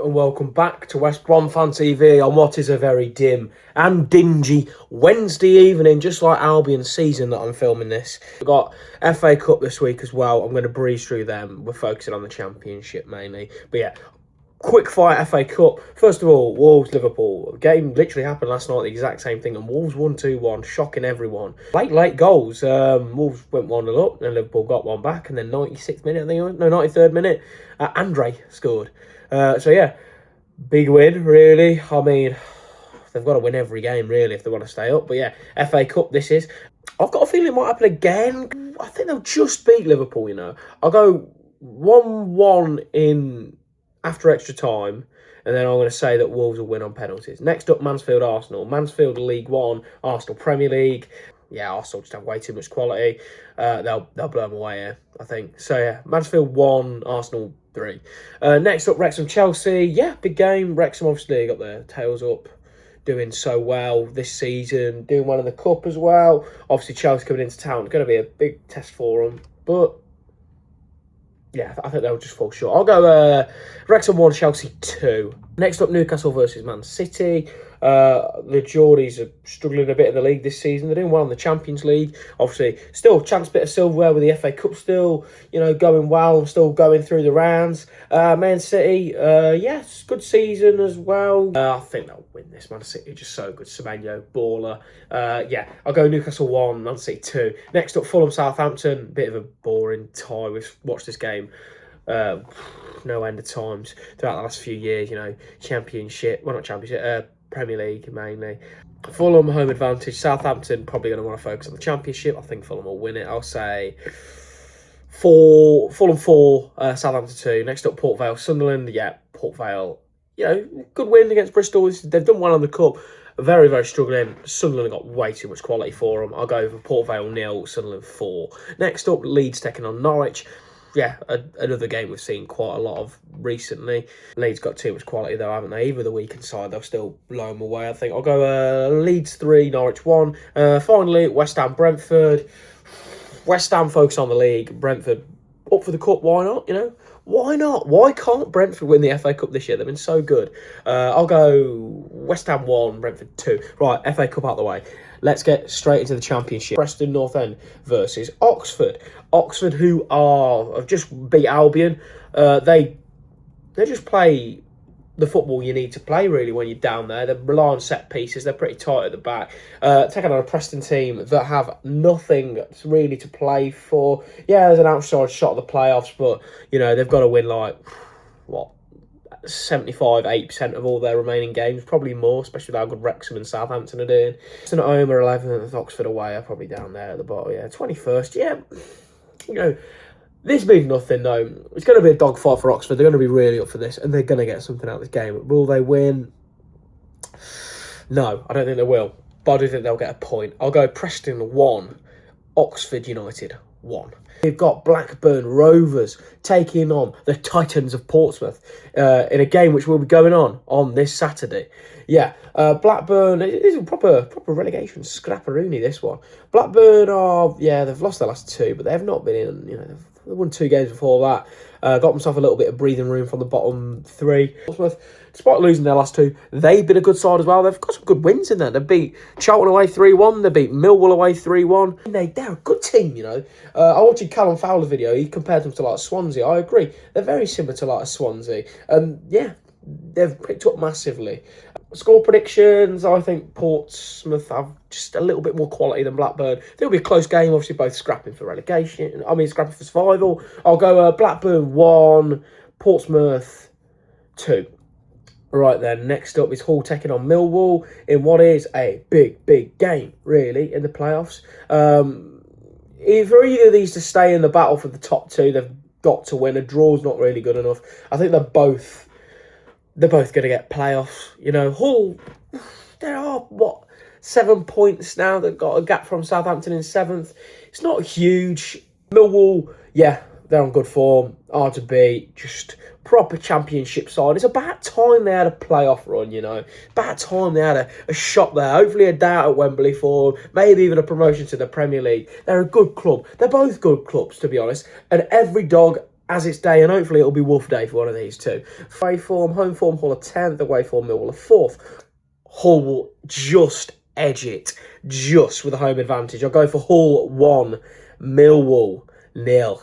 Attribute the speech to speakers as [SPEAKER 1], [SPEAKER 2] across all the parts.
[SPEAKER 1] And welcome back to West Brom Fan TV on what is a very dim and dingy Wednesday evening, just like Albion's season that I'm filming this. We've got FA Cup this week as well. I'm going to breeze through them. We're focusing on the Championship mainly. But yeah, quick fire FA Cup. First of all, Wolves-Liverpool. Game literally happened last night, the exact same thing. And Wolves won 2-1, shocking everyone. Late goals. Wolves went 1-0 up and Liverpool got one back. And then 96th minute, I think it was. No, 93rd minute, Andre scored. So yeah, big win, really. I mean, they've got to win every game, really, if they want to stay up. But yeah, FA Cup this is. I've got a feeling it might happen again. I think they'll just beat Liverpool, you know. I'll go 1-1 in after extra time, and then I'm going to say that Wolves will win on penalties. Next up, Mansfield-Arsenal. Mansfield League One, Arsenal Premier League. Yeah, Arsenal just have way too much quality. They'll blow them away here, I think. So yeah, Mansfield 1, Arsenal 3. Next up, Wrexham-Chelsea. Yeah, big game. Wrexham obviously got their tails up, doing so well this season, doing well in the Cup as well. Obviously, Chelsea coming into town. It's going to be a big test for them. But yeah, I think they'll just fall short. I'll go Wrexham 1, Chelsea 2. Next up, Newcastle versus Man City. The Geordies are struggling a bit in the league this season. They're doing well in the Champions League. Obviously, still a chance bit of silverware with the FA Cup still, going well, still going through the rounds. Man City, yes, good season as well. I think they'll win this. Man City just so good. Semenyo, baller. Yeah, I'll go Newcastle 1, Man City 2. Next up, Fulham Southampton. Bit of a boring tie. We've watched this game no end of times throughout the last few years, Championship, well, not Championship, Premier League mainly. Fulham home advantage. Southampton probably going to want to focus on the Championship. I think Fulham will win it. I'll say Fulham 4, Southampton 2. Next up, Port Vale Sunderland. Yeah, Port Vale, good win against Bristol. They've done well in the Cup. Very, very struggling. Sunderland got way too much quality for them. I'll go for Port Vale 0, Sunderland 4. Next up, Leeds taking on Norwich. Yeah, another game we've seen quite a lot of recently. Leeds got too much quality though, haven't they? Even the weakened side, they'll still blow them away, I think. I'll go Leeds 3, Norwich 1. Finally, West Ham Brentford. West Ham focus on the league. Brentford up for the Cup, why not? Why not? Why can't Brentford win the FA Cup this year? They've been so good. I'll go West Ham 1, Brentford 2. Right, FA Cup out the way. Let's get straight into the Championship. Preston North End versus Oxford. Oxford, who have just beat Albion. They just play the football you need to play, really, when you're down there. They rely on set pieces. They're pretty tight at the back. Taking on a Preston team that have nothing really to play for. Yeah, there's an outside shot of the playoffs, but, they've got to win, 75-80% of all their remaining games, probably more, especially with how good Wrexham and Southampton are doing. Preston at home are 11th, Oxford away are probably down there at the bottom. Yeah, 21st. Yeah, this means nothing though. It's going to be a dogfight for Oxford. They're going to be really up for this, and they're going to get something out of this game. Will they win? No, I don't think they will. But I do think they'll get a point. I'll go Preston 1, Oxford United 1. We've got Blackburn Rovers taking on the Titans of Portsmouth in a game which will be going on this Saturday. Yeah, Blackburn, it is a proper relegation scrapperoonie, this one. Blackburn they've lost their last 2, but they have not been in, they won 2 games before that. Got themselves a little bit of breathing room from the bottom 3. Portsmouth, despite losing their last 2, they've been a good side as well. They've got some good wins in there. They beat Charlton away 3-1. They beat Millwall away 3-1. They're a good team, I watched Callum Fowler's video. He compared them to Swansea. I agree. They're very similar to Swansea. Yeah, they've picked up massively. Score predictions, I think Portsmouth have just a little bit more quality than Blackburn. There'll be a close game, obviously both scrapping for relegation. Scrapping for survival. I'll go Blackburn 1, Portsmouth 2. Right then, next up is Hull taking on Millwall in what is a big game, really, in the playoffs. For either of these to stay in the battle for the top 2, they've got to win. A draw's not really good enough. I think they're both going to get playoffs. Hull, there are, 7 points now. They've got a gap from Southampton in 7th. It's not huge. Millwall, yeah, they're on good form. Hard to beat. Just proper Championship side. It's about time they had a playoff run, About time they had a shot there. Hopefully a day out at Wembley for maybe even a promotion to the Premier League. They're a good club. They're both good clubs, to be honest. And every dog as its day, and hopefully it'll be Wolf Day for one of these two. Away form, home form, Hull are 10th, away form, Millwall are 4th. Hull will just edge it, just with a home advantage. I'll go for Hull 1, Millwall 0.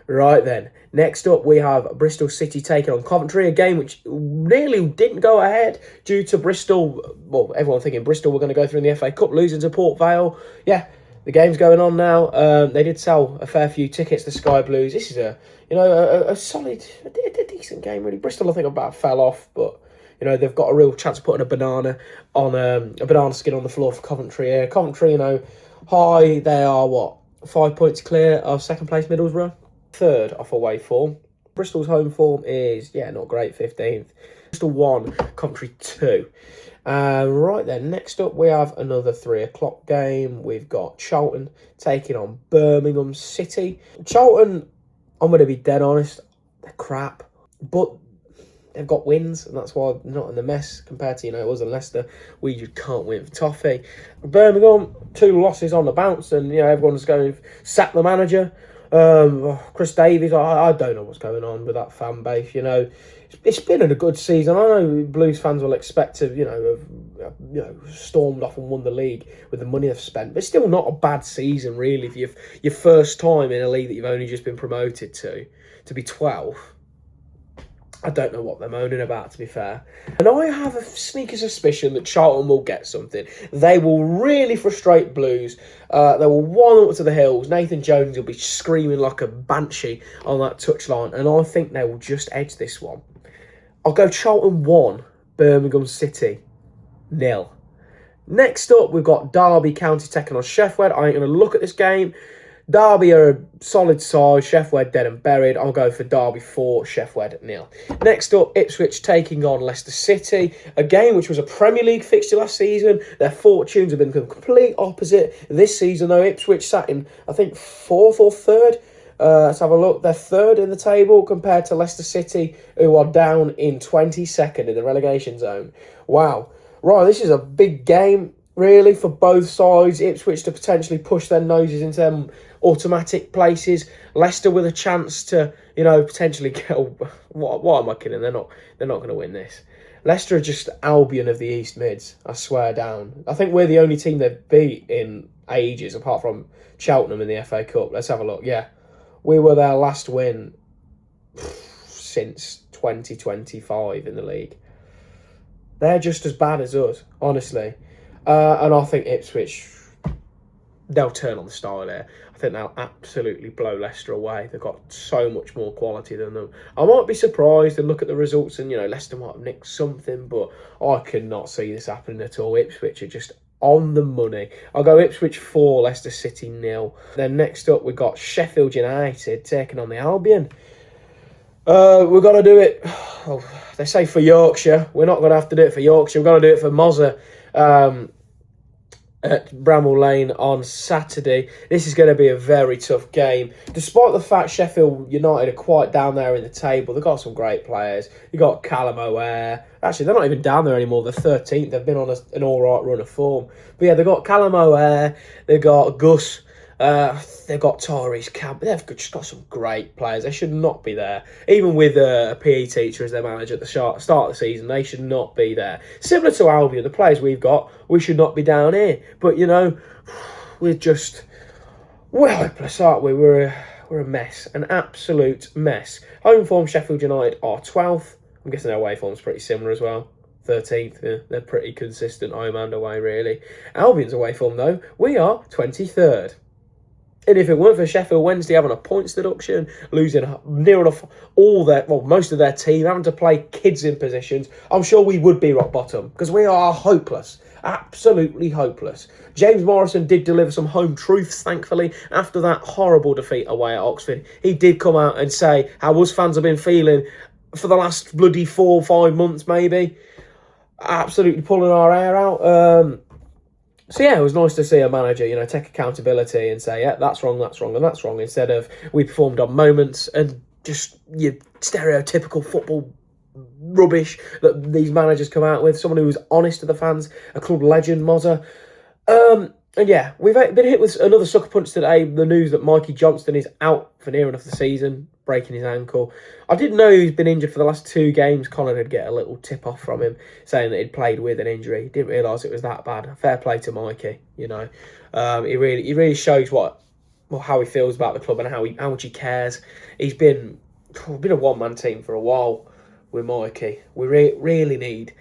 [SPEAKER 1] Right then, next up we have Bristol City taking on Coventry, a game which nearly didn't go ahead due to Bristol, well, everyone thinking Bristol were going to go through in the FA Cup, losing to Port Vale. Yeah, the game's going on now. They did sell a fair few tickets, the Sky Blues. This is a solid, a decent game really. Bristol, I think, about fell off, but they've got a real chance of putting a banana skin on the floor for Coventry here. Coventry, high, they are 5 points clear of second place Middlesbrough, 3rd off away form. Bristol's home form is not great, 15th. Bristol 1, Coventry 2. Right then, next up we have another 3 o'clock game. We've got Charlton taking on Birmingham City. Charlton, I'm going to be dead honest, they're crap, but they've got wins, and that's why they're not in the mess compared to, it was in Leicester. We just can't win for toffee. Birmingham, 2 losses on the bounce, and, everyone's going, sack the manager. Chris Davies, I don't know what's going on with that fan base, It's been a good season. I know Blues fans will expect to, have stormed off and won the league with the money they've spent, but it's still not a bad season, really, for your first time in a league that you've only just been promoted to be 12th. I don't know what they're moaning about, to be fair. And I have a sneaky suspicion that Charlton will get something. They will really frustrate Blues. They will wind up to the hills. Nathan Jones will be screaming like a banshee on that touchline. And I think they will just edge this one. I'll go Charlton 1, Birmingham City 0. Next up, we've got Derby County taking on Sheffield. I ain't going to look at this game. Derby are a solid side, Sheffield dead and buried. I'll go for Derby 4, Sheffield 0. Next up, Ipswich taking on Leicester City, a game which was a Premier League fixture last season. Their fortunes have been the complete opposite this season, though. Ipswich sat in, I think, 4th or 3rd. Let's have a look. They're 3rd in the table compared to Leicester City, who are down in 22nd in the relegation zone. Wow. Right, this is a big game, really, for both sides. Ipswich to potentially push their noses into them automatic places. Leicester with a chance to, potentially get. What am I kidding? They're not going to win this. Leicester are just Albion of the East Mids. I swear down. I think we're the only team they've beat in ages, apart from Cheltenham in the FA Cup. Let's have a look. Yeah, we were their last win since 2025 in the league. They're just as bad as us, honestly. And I think Ipswich, they'll turn on the style there. I think they'll absolutely blow Leicester away. They've got so much more quality than them. I might be surprised and look at the results and, Leicester might have nicked something, but I cannot see this happening at all. Ipswich are just on the money. I'll go Ipswich 4, Leicester City 0. Then next up, we've got Sheffield United taking on the Albion. We've got to do it. Oh, they say for Yorkshire. We're not going to have to do it for Yorkshire. We've got to do it for Mozza at Bramall Lane on Saturday. This is going to be a very tough game. Despite the fact Sheffield United are quite down there in the table, they've got some great players. You've got Callum O'Hare. Actually, they're not even down there anymore. They're 13th. They've been on an all-right run of form. But yeah, they've got Callum O'Hare. They've got Gus. They've got Tyrese Camp. They've just got some great players. They should not be there. Even with a PE teacher as their manager at the start of the season, they should not be there. Similar to Albion, the players we've got, we should not be down here. But, we're hopeless, aren't we? We're a mess. An absolute mess. Home form, Sheffield United are 12th. I'm guessing their away form's pretty similar as well. 13th. Yeah, they're pretty consistent home and away, really. Albion's away form, though, we are 23rd. And if it weren't for Sheffield Wednesday having a points deduction, losing near enough most of their team, having to play kids in positions, I'm sure we would be rock bottom because we are hopeless. Absolutely hopeless. James Morrison did deliver some home truths, thankfully, after that horrible defeat away at Oxford. He did come out and say how us fans have been feeling for the last bloody 4 or 5 months, maybe. Absolutely pulling our hair out. So yeah, it was nice to see a manager, take accountability and say, yeah, that's wrong, and that's wrong, instead of we performed on moments and just your stereotypical football rubbish that these managers come out with. Someone who was honest to the fans, a club legend, Mozza. And yeah, we've been hit with another sucker punch today. The news that Mikey Johnston is out for near enough the season. breaking his ankle. I didn't know he's been injured for the last 2 games. Colin would get a little tip-off from him saying that he'd played with an injury. Didn't realise it was that bad. Fair play to Mikey, you know. He really shows how he feels about the club and how much he cares. He's been a one-man team for a while with Mikey. We really need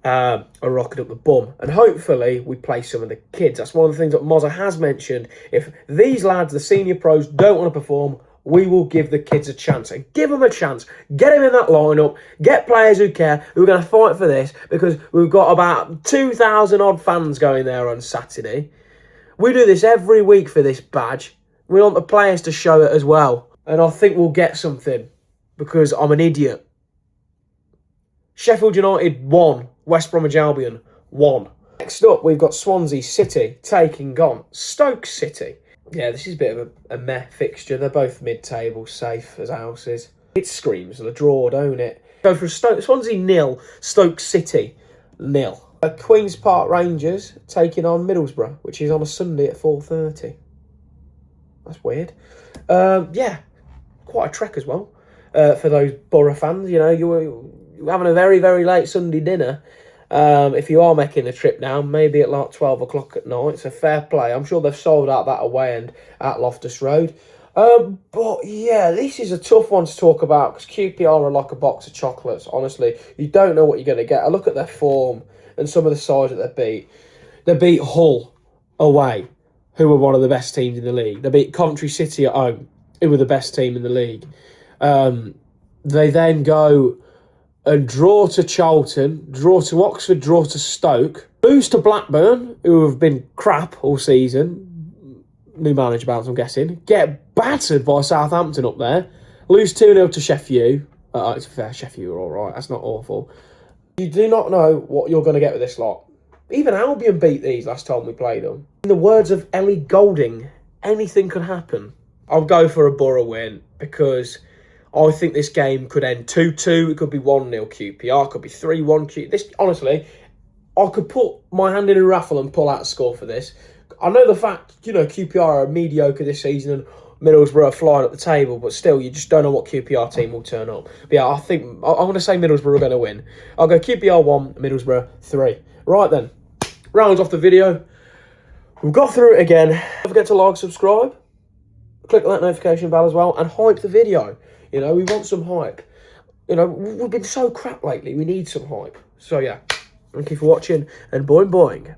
[SPEAKER 1] a rocket up the bum, and hopefully we play some of the kids. That's one of the things that Mozza has mentioned. If these lads, the senior pros, don't want to perform, we will give the kids a chance, and give them a chance. Get them in that lineup. Get players who care, who are going to fight for this, because we've got about 2,000 odd fans going there on Saturday. We do this every week for this badge. We want the players to show it as well, and I think we'll get something, because I'm an idiot. Sheffield United won. West Bromwich Albion won. Next up, we've got Swansea City taking on Stoke City. Yeah, this is a bit of a meh fixture. They're both mid-table, safe as houses. It screams the draw, don't it? Go for Swansea 0, Stoke City 0. Queen's Park Rangers taking on Middlesbrough, which is on a Sunday at 4:30. That's weird. Yeah, quite a trek as well for those Borough fans. You know, you're having a very, very late Sunday dinner. If you are making the trip down, maybe at like 12 o'clock at night, so fair play. I'm sure they've sold out that away end at Loftus Road. But yeah, this is a tough one to talk about because QPR are like a box of chocolates. Honestly, you don't know what you're going to get. I look at their form and some of the sides that they beat. They beat Hull away, who were one of the best teams in the league. They beat Coventry City at home, who were the best team in the league. They then go and draw to Charlton, draw to Oxford, draw to Stoke, lose to Blackburn, who have been crap all season. New manager bounce, I'm guessing. Get battered by Southampton up there. Lose 2-0 to Sheffield. It's fair, Sheffield are all right. That's not awful. You do not know what you're going to get with this lot. Even Albion beat these last time we played them. In the words of Ellie Goulding, anything could happen. I'll go for a Borough win because I think this game could end 2-2. It could be 1-0 QPR. It could be 3-1 QPR. This, honestly, I could put my hand in a raffle and pull out a score for this. I know the fact, you know, QPR are mediocre this season and Middlesbrough are flying up the table, but still, you just don't know what QPR team will turn up. But yeah, I think I'm going to say Middlesbrough are going to win. I'll go QPR 1, Middlesbrough 3. Right then, rounds off the video. We've got through it again. Don't forget to like, subscribe, click that notification bell as well, and hype the video. You know, we want some hype. You know, we've been so crap lately. We need some hype. So yeah, thank you for watching, and boing boing.